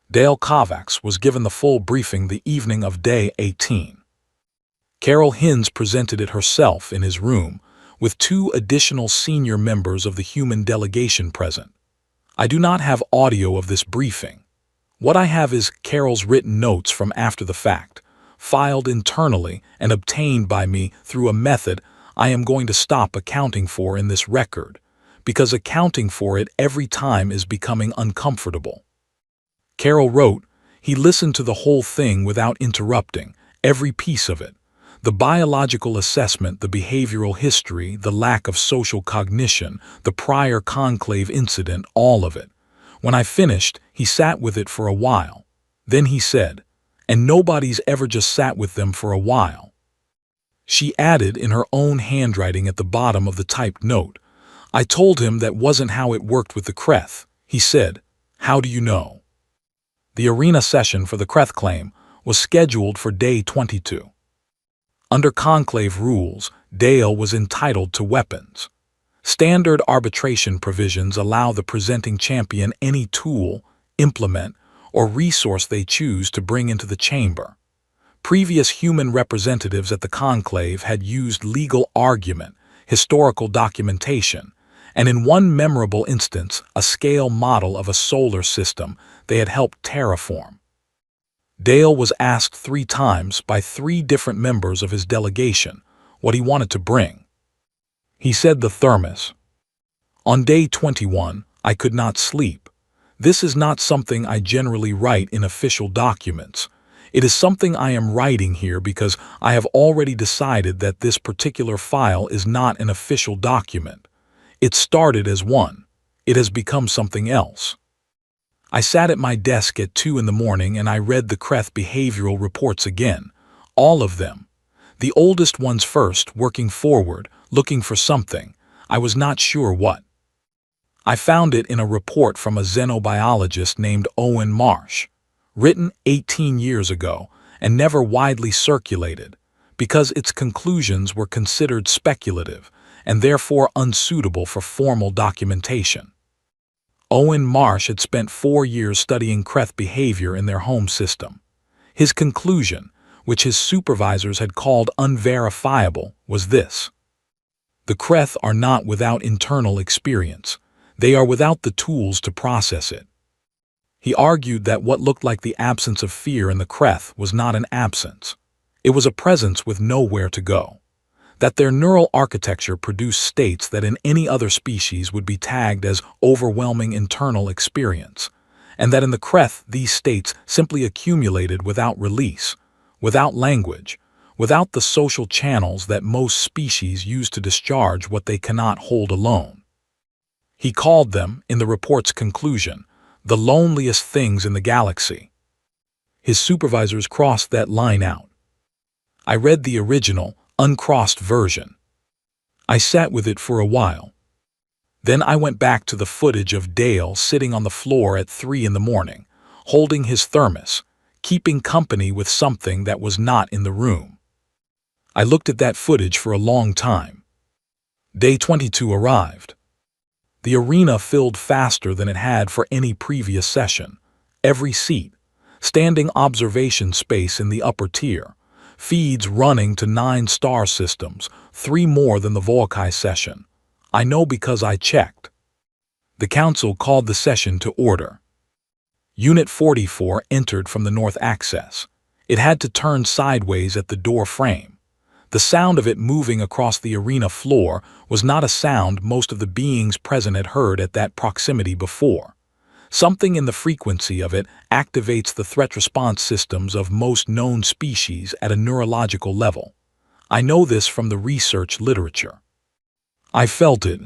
Dale Kovacs was given the full briefing the evening of day 18. Carol Hines presented it herself in his room, with 2 additional senior members of the human delegation present. I do not have audio of this briefing. What I have is Carol's written notes from after the fact, filed internally and obtained by me through a method I am going to stop accounting for in this record, because accounting for it every time is becoming uncomfortable. Carol wrote, he listened to the whole thing without interrupting, every piece of it. The biological assessment, the behavioral history, the lack of social cognition, the prior conclave incident, all of it. When I finished, he sat with it for a while. Then he said, and nobody's ever just sat with them for a while. She added in her own handwriting at the bottom of the typed note, I told him that wasn't how it worked with the creth. He said, how do you know? The arena session for the creth claim was scheduled for day 22. Under conclave rules, Dale was entitled to weapons. Standard arbitration provisions allow the presenting champion any tool, implement, or resource they choose to bring into the chamber. Previous human representatives at the conclave had used legal argument, historical documentation, and in one memorable instance, a scale model of a solar system they had helped terraform. Dale was asked 3 times by 3 different members of his delegation what he wanted to bring. He said the thermos. On day 21, I could not sleep. This is not something I generally write in official documents. It is something I am writing here because I have already decided that this particular file is not an official document. It started as one. It has become something else. I sat at my desk at 2 in the morning and I read the creth behavioral reports again, all of them. The oldest ones first, working forward, looking for something. I was not sure what. I found it in a report from a xenobiologist named Owen Marsh, written 18 years ago and never widely circulated, because its conclusions were considered speculative and therefore unsuitable for formal documentation. Owen Marsh had spent 4 years studying creth behavior in their home system. His conclusion, which his supervisors had called unverifiable, was this: the Kreth are not without internal experience. They are without the tools to process it. He argued that what looked like the absence of fear in the Kreth was not an absence. It was a presence with nowhere to go. That their neural architecture produced states that in any other species would be tagged as overwhelming internal experience, and that in the Kreth these states simply accumulated without release, without language, without the social channels that most species use to discharge what they cannot hold alone. He called them, in the report's conclusion, the loneliest things in the galaxy. His supervisors crossed that line out. I read the original, uncrossed version. I sat with it for a while. Then I went back to the footage of Dale sitting on the floor at 3 in the morning, holding his thermos, keeping company with something that was not in the room. I looked at that footage for a long time. Day 22 arrived. The arena filled faster than it had for any previous session. Every seat, standing observation space in the upper tier, feeds running to 9 star systems, 3 more than the Volkai session. I know because I checked. The council called the session to order. Unit 44 entered from the north access. It had to turn sideways at the door frame. The sound of it moving across the arena floor was not a sound most of the beings present had heard at that proximity before. Something in the frequency of it activates the threat response systems of most known species at a neurological level. I know this from the research literature. I felt it.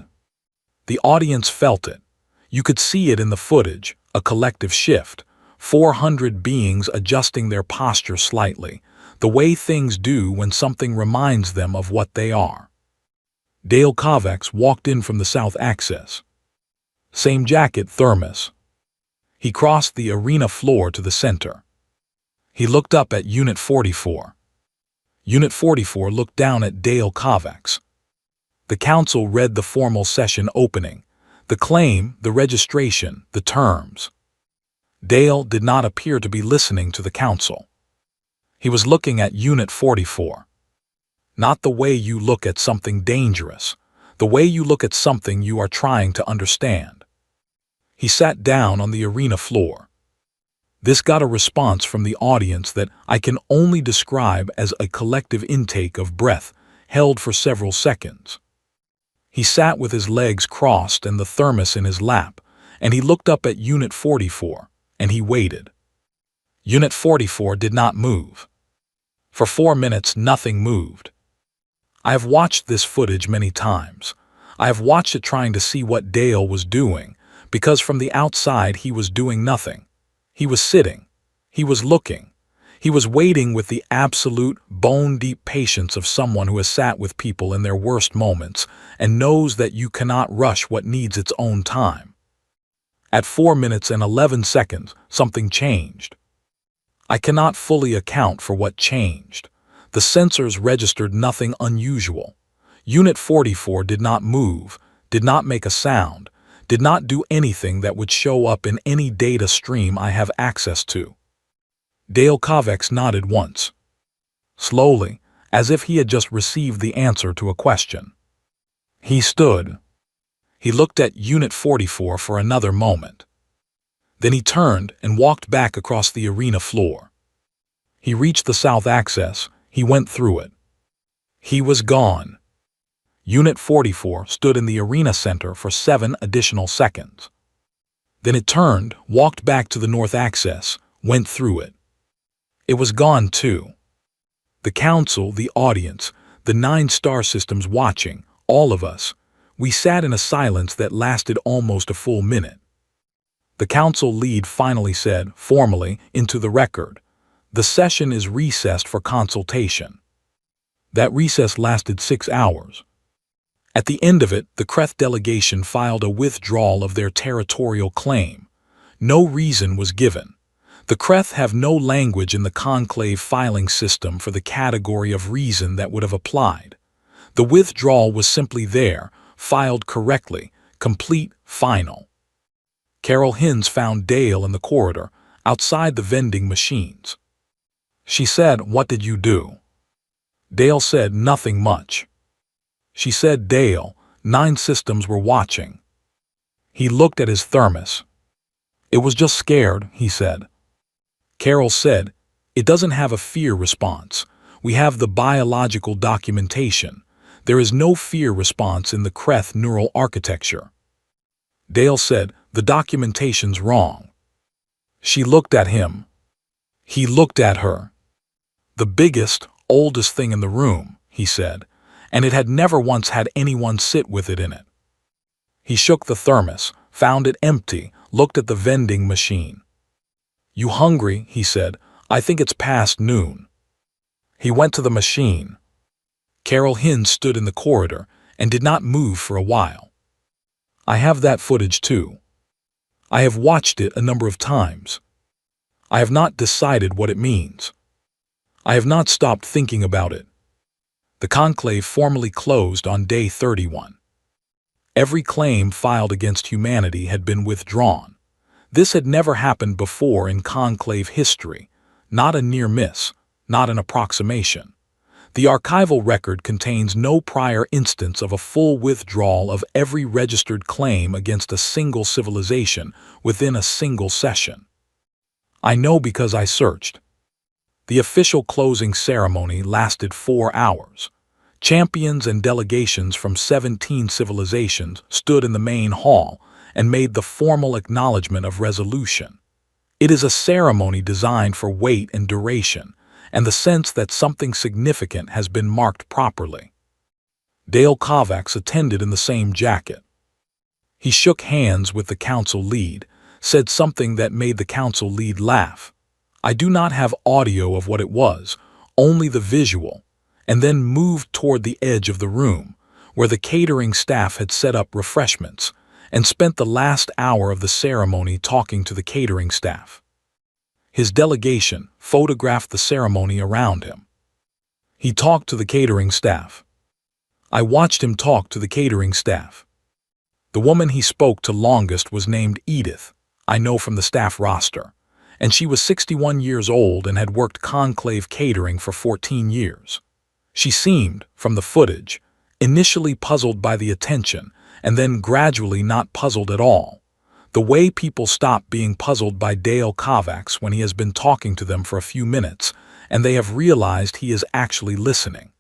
The audience felt it. You could see it in the footage, a collective shift, 400 beings adjusting their posture slightly, the way things do when something reminds them of what they are. Dale Kovacs walked in from the south access. Same jacket, thermos. He crossed the arena floor to the center. He looked up at Unit 44. Unit 44 looked down at Dale Kovacs. The council read the formal session opening, the claim, the registration, the terms. Dale did not appear to be listening to the council. He was looking at Unit 44. Not the way you look at something dangerous, the way you look at something you are trying to understand. He sat down on the arena floor. This got a response from the audience that I can only describe as a collective intake of breath held for several seconds. He sat with his legs crossed and the thermos in his lap, and he looked up at Unit 44, and he waited. Unit 44 did not move. For 4 minutes, nothing moved. I have watched this footage many times. I have watched it trying to see what Dale was doing, because from the outside he was doing nothing. He was sitting. He was looking. He was waiting with the absolute, bone-deep patience of someone who has sat with people in their worst moments and knows that you cannot rush what needs its own time. At 4 minutes and 11 seconds, something changed. I cannot fully account for what changed. The sensors registered nothing unusual. Unit 44 did not move, did not make a sound, did not do anything that would show up in any data stream I have access to. Dale Kovacs nodded once. Slowly, as if he had just received the answer to a question. He stood. He looked at Unit 44 for another moment. Then he turned and walked back across the arena floor. He reached the south access. He went through it. He was gone. Unit 44 stood in the arena center for 7 additional seconds. Then it turned, walked back to the north access, went through it. It was gone too. The council, the audience, the 9 star systems watching, all of us, we sat in a silence that lasted almost a full minute. The council lead finally said, formally, into the record, "The session is recessed for consultation." That recess lasted 6 hours. At the end of it, the Kreth delegation filed a withdrawal of their territorial claim. No reason was given. The Kreth have no language in the conclave filing system for the category of reason that would have applied. The withdrawal was simply there, filed correctly, complete, final. Carol Hins found Dale in the corridor, outside the vending machines. She said, "What did you do?" Dale said, "Nothing much." She said, "Dale, 9 systems were watching." He looked at his thermos. "It was just scared," he said. Carol said, "It doesn't have a fear response. We have the biological documentation. There is no fear response in the Kreth neural architecture." Dale said, "The documentation's wrong." She looked at him. He looked at her. "The biggest, oldest thing in the room," he said, "and it had never once had anyone sit with it in it." He shook the thermos, found it empty, looked at the vending machine. "You hungry?" he said. "I think it's past noon." He went to the machine. Carol Hinn stood in the corridor and did not move for a while. "I have that footage too. I have watched it a number of times. I have not decided what it means. I have not stopped thinking about it." The conclave formally closed on day 31. Every claim filed against humanity had been withdrawn. This had never happened before in conclave history, not a near miss, not an approximation. The archival record contains no prior instance of a full withdrawal of every registered claim against a single civilization within a single session. I know because I searched. The official closing ceremony lasted 4 hours. Champions and delegations from 17 civilizations stood in the main hall and made the formal acknowledgement of resolution. It is a ceremony designed for weight and duration, and the sense that something significant has been marked properly. Dale Kovacs attended in the same jacket. He shook hands with the council lead, said something that made the council lead laugh. I do not have audio of what it was, only the visual, and then moved toward the edge of the room, where the catering staff had set up refreshments, and spent the last hour of the ceremony talking to the catering staff. His delegation photographed the ceremony around him. He talked to the catering staff. I watched him talk to the catering staff. The woman he spoke to longest was named Edith, I know from the staff roster, and she was 61 years old and had worked conclave catering for 14 years. She seemed, from the footage, initially puzzled by the attention, and then gradually not puzzled at all. The way people stop being puzzled by Dale Kovacs when he has been talking to them for a few minutes, and they have realized he is actually listening.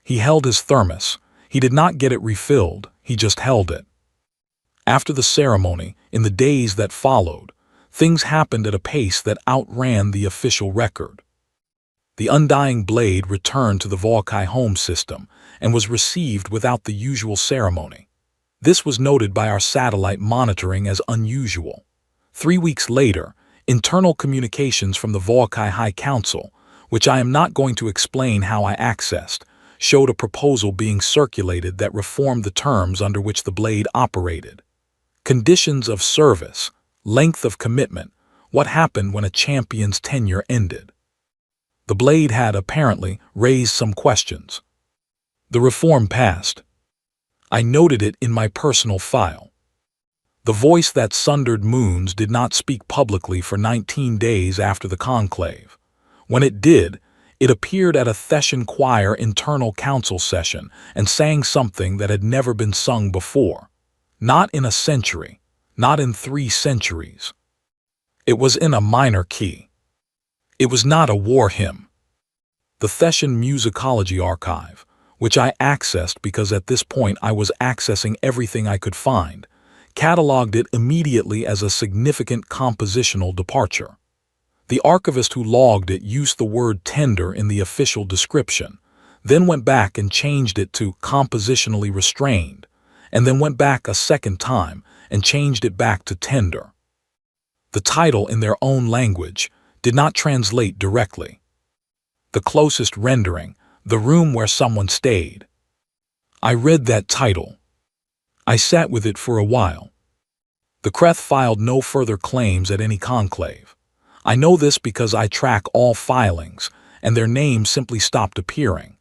He held his thermos. He did not get it refilled, he just held it. After the ceremony, in the days that followed, things happened at a pace that outran the official record. The undying blade returned to the Volkai home system and was received without the usual ceremony. This was noted by our satellite monitoring as unusual. 3 weeks later, internal communications from the Volkai High Council, which I am not going to explain how I accessed, showed a proposal being circulated that reformed the terms under which the blade operated. Conditions of service, length of commitment, what happened when a champion's tenure ended. The blade had apparently raised some questions. The reform passed. I noted it in my personal file. The voice that sundered moons did not speak publicly for 19 days after the conclave. When it did, it appeared at a Theshan choir internal council session and sang something that had never been sung before. Not in a century, not in 3 centuries. It was in a minor key. It was not a war hymn. The Theshan Musicology Archive, which I accessed because at this point I was accessing everything I could find, cataloged it immediately as a significant compositional departure. The archivist who logged it used the word tender in the official description, then went back and changed it to compositionally restrained, and then went back a second time and changed it back to tender. The title in their own language did not translate directly. The closest rendering, The Room Where Someone Stayed. I read that title. I sat with it for a while. The Kreth filed no further claims at any conclave. I know this because I track all filings, and their names simply stopped appearing.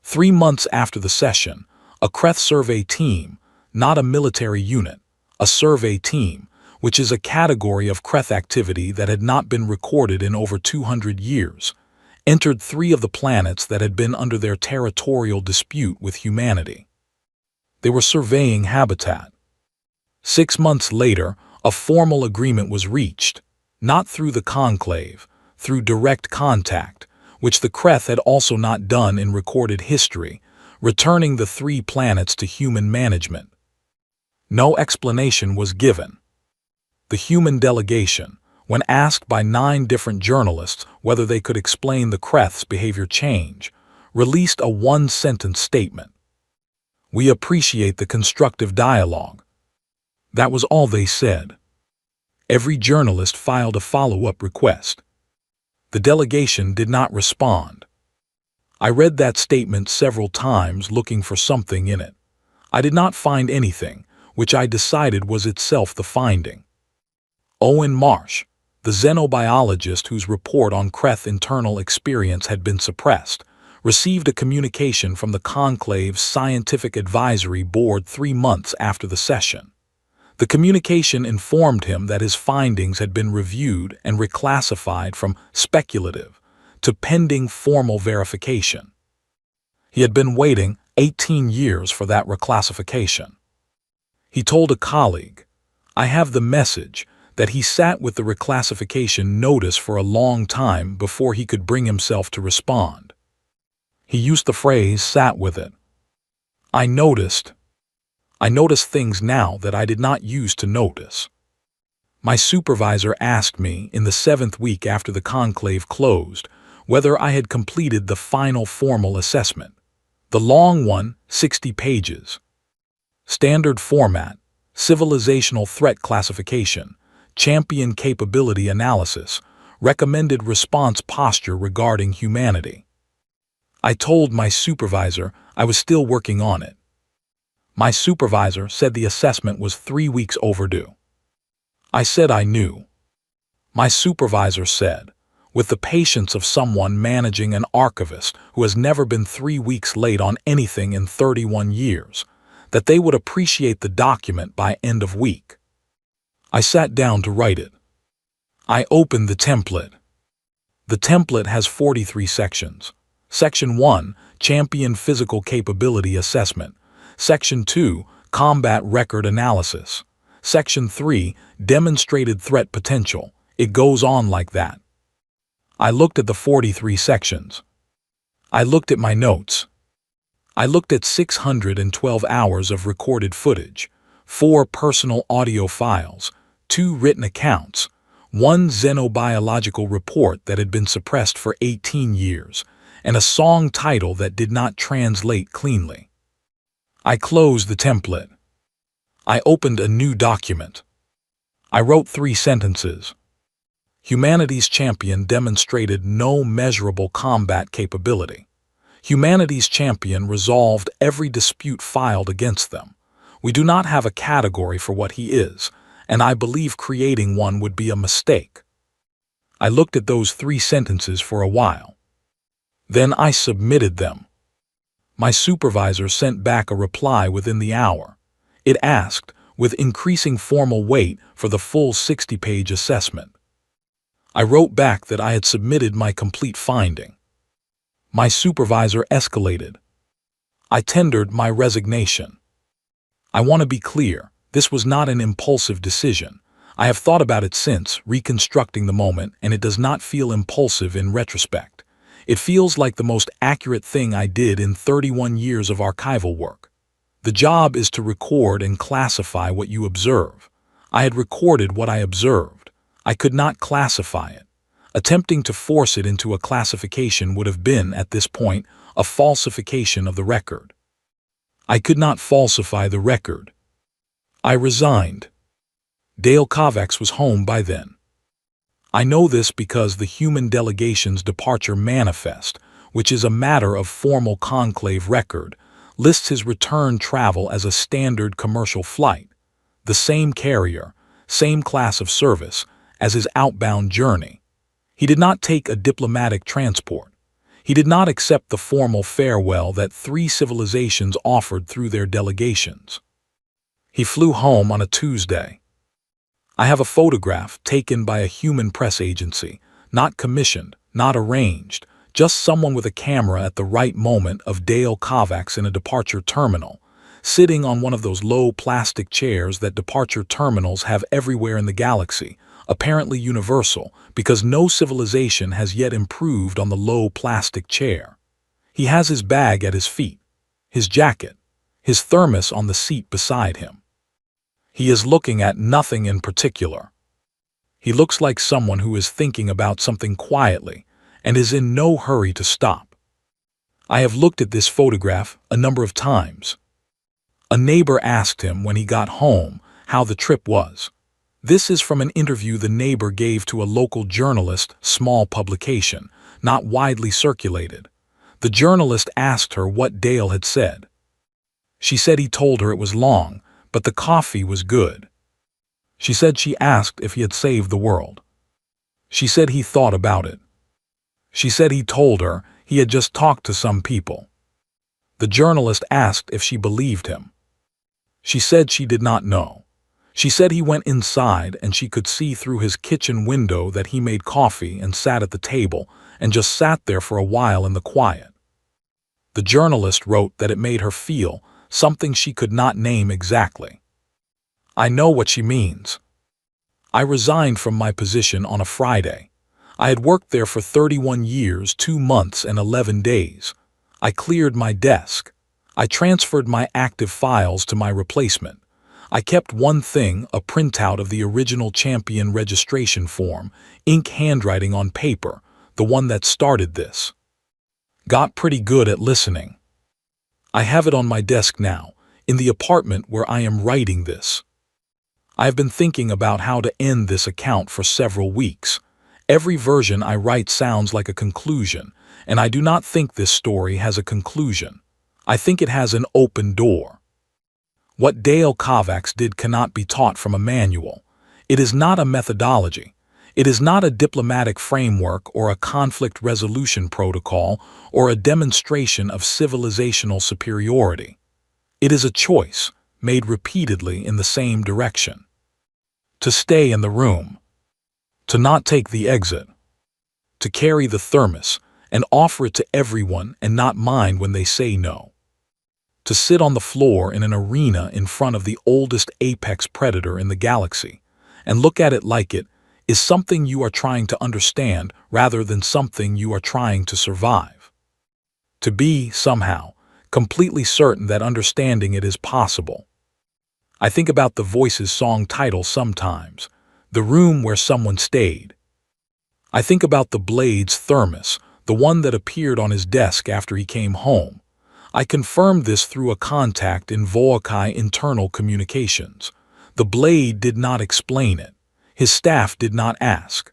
3 months after the session, a Kreth survey team, not a military unit, a survey team, which is a category of Kreth activity that had not been recorded in over 200 years, entered 3 of the planets that had been under their territorial dispute with humanity. They were surveying habitat. 6 months later, a formal agreement was reached, not through the conclave, through direct contact, which the Kreth had also not done in recorded history, returning the 3 planets to human management. No explanation was given. The human delegation, when asked by 9 different journalists whether they could explain the Kreth's behavior change, released a 1-sentence statement. "We appreciate the constructive dialogue." That was all they said. Every journalist filed a follow-up request. The delegation did not respond. I read that statement several times looking for something in it. I did not find anything, which I decided was itself the finding. Owen Marsh, the xenobiologist whose report on Kreth internal experience had been suppressed, received a communication from the Conclave's Scientific Advisory Board 3 months after the session. The communication informed him that his findings had been reviewed and reclassified from speculative to pending formal verification. He had been waiting 18 years for that reclassification. He told a colleague, "I have the message," that he sat with the reclassification notice for a long time before he could bring himself to respond. He used the phrase "sat with it." I noticed things now that I did not use to notice. My supervisor asked me in the 7th week after the conclave closed whether I had completed the final formal assessment. The long one, 60 pages. Standard format, civilizational threat classification, champion capability analysis, recommended response posture regarding humanity. I told my supervisor I was still working on it. My supervisor said the assessment was 3 weeks overdue. I said I knew. My supervisor said, with the patience of someone managing an archivist who has never been 3 weeks late on anything in 31 years, that they would appreciate the document by end of week. I sat down to write it. I opened the template. The template has 43 sections. Section 1, Champion Physical Capability Assessment. Section 2, Combat Record Analysis. Section 3, Demonstrated Threat Potential. It goes on like that. I looked at the 43 sections. I looked at my notes. I looked at 612 hours of recorded footage, 4 personal audio files, 2 written accounts, 1 xenobiological report that had been suppressed for 18 years, and a song title that did not translate cleanly. I closed the template. I opened a new document. I wrote 3 sentences. Humanity's champion demonstrated no measurable combat capability. Humanity's champion resolved every dispute filed against them. We do not have a category for what he is, and I believe creating one would be a mistake. I looked at those 3 sentences for a while. Then I submitted them. My supervisor sent back a reply within the hour. It asked, with increasing formal weight, for the full 60-page assessment. I wrote back that I had submitted my complete finding. My supervisor escalated. I tendered my resignation. I want to be clear, this was not an impulsive decision. I have thought about it since, reconstructing the moment, and it does not feel impulsive in retrospect. It feels like the most accurate thing I did in 31 years of archival work. The job is to record and classify what you observe. I had recorded what I observed. I could not classify it. Attempting to force it into a classification would have been, at this point, a falsification of the record. I could not falsify the record. I resigned. Dale Kovacs was home by then. I know this because the human delegation's departure manifest, which is a matter of formal conclave record, lists his return travel as a standard commercial flight, the same carrier, same class of service, as his outbound journey. He did not take a diplomatic transport. He did not accept the formal farewell that 3 civilizations offered through their delegations. He flew home on a Tuesday. I have a photograph taken by a human press agency, not commissioned, not arranged, just someone with a camera at the right moment of Dale Kovacs in a departure terminal, sitting on one of those low plastic chairs that departure terminals have everywhere in the galaxy, apparently universal because no civilization has yet improved on the low plastic chair. He has his bag at his feet, his jacket, his thermos on the seat beside him. He is looking at nothing in particular. He looks like someone who is thinking about something quietly and is in no hurry to stop. I have looked at this photograph a number of times. A neighbor asked him when he got home how the trip was. This is from an interview the neighbor gave to a local journalist, small publication, not widely circulated. The journalist asked her what Dale had said. She said he told her it was long, but the coffee was good. She said she asked if he had saved the world. She said he thought about it. She said he told her he had just talked to some people. The journalist asked if she believed him. She said she did not know. She said he went inside and she could see through his kitchen window that he made coffee and sat at the table and just sat there for a while in the quiet. The journalist wrote that it made her feel something she could not name exactly. I know what she means. I resigned from my position on a Friday. I had worked there for 31 years, 2 months and 11 days. I cleared my desk. I transferred my active files to my replacement. I kept one thing, a printout of the original champion registration form, ink handwriting on paper, the one that started this. Got pretty good at listening. I have it on my desk now, in the apartment where I am writing this. I have been thinking about how to end this account for several weeks. Every version I write sounds like a conclusion, and I do not think this story has a conclusion. I think it has an open door. What Dale Kovacs did cannot be taught from a manual. It is not a methodology. It is not a diplomatic framework or a conflict resolution protocol or a demonstration of civilizational superiority. It is a choice, made repeatedly in the same direction. To stay in the room. To not take the exit. To carry the thermos and offer it to everyone and not mind when they say no. To sit on the floor in an arena in front of the oldest apex predator in the galaxy and look at it like it is something you are trying to understand rather than something you are trying to survive. To be, somehow, completely certain that understanding it is possible. I think about the Voices song title sometimes, The Room Where Someone Stayed. I think about the Blade's thermos, the one that appeared on his desk after he came home. I confirmed this through a contact in Voakai internal communications. The Blade did not explain it. His staff did not ask.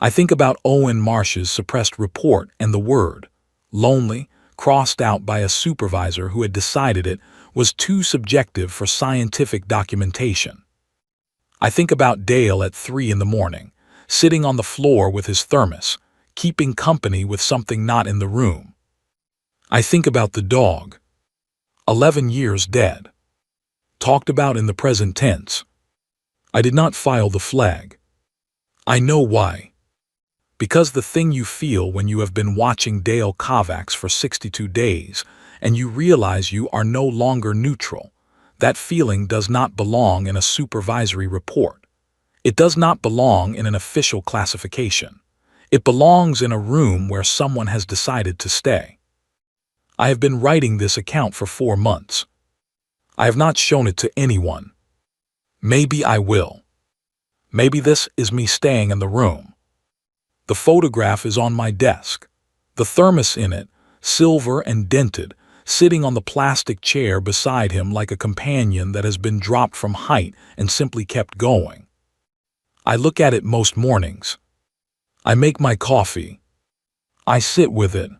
I think about Owen Marsh's suppressed report and the word, lonely, crossed out by a supervisor who had decided it was too subjective for scientific documentation. I think about Dale at 3 in the morning, sitting on the floor with his thermos, keeping company with something not in the room. I think about the dog. 11 years dead. Talked about in the present tense. I did not file the flag. I know why. Because the thing you feel when you have been watching Dale Kovacs for 62 days and you realize you are no longer neutral, that feeling does not belong in a supervisory report. It does not belong in an official classification. It belongs in a room where someone has decided to stay. I have been writing this account for 4 months. I have not shown it to anyone. Maybe I will. Maybe this is me staying in the room. The photograph is on my desk. The thermos in it, silver and dented, sitting on the plastic chair beside him like a companion that has been dropped from height and simply kept going. I look at it most mornings. I make my coffee. I sit with it.